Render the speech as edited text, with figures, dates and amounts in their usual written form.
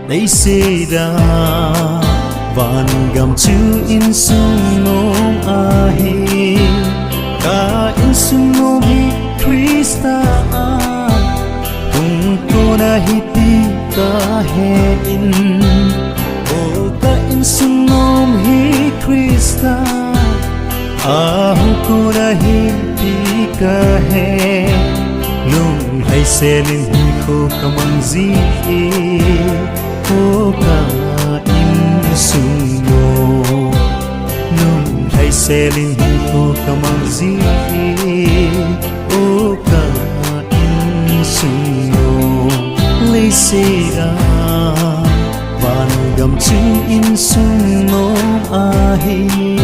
Leiset Vangam chu Innsung nom ahi ka Innsung nom hi Krista kung ko na hiti ka he in o ka Innsung nom hi Krista ko na hiti ka he nung hay selin hi ko kamang zi o ka Innsung mo nung hay selin hi ko kamang zi o ka Innsung mo Leiset Vangam chu Innsung mo ahi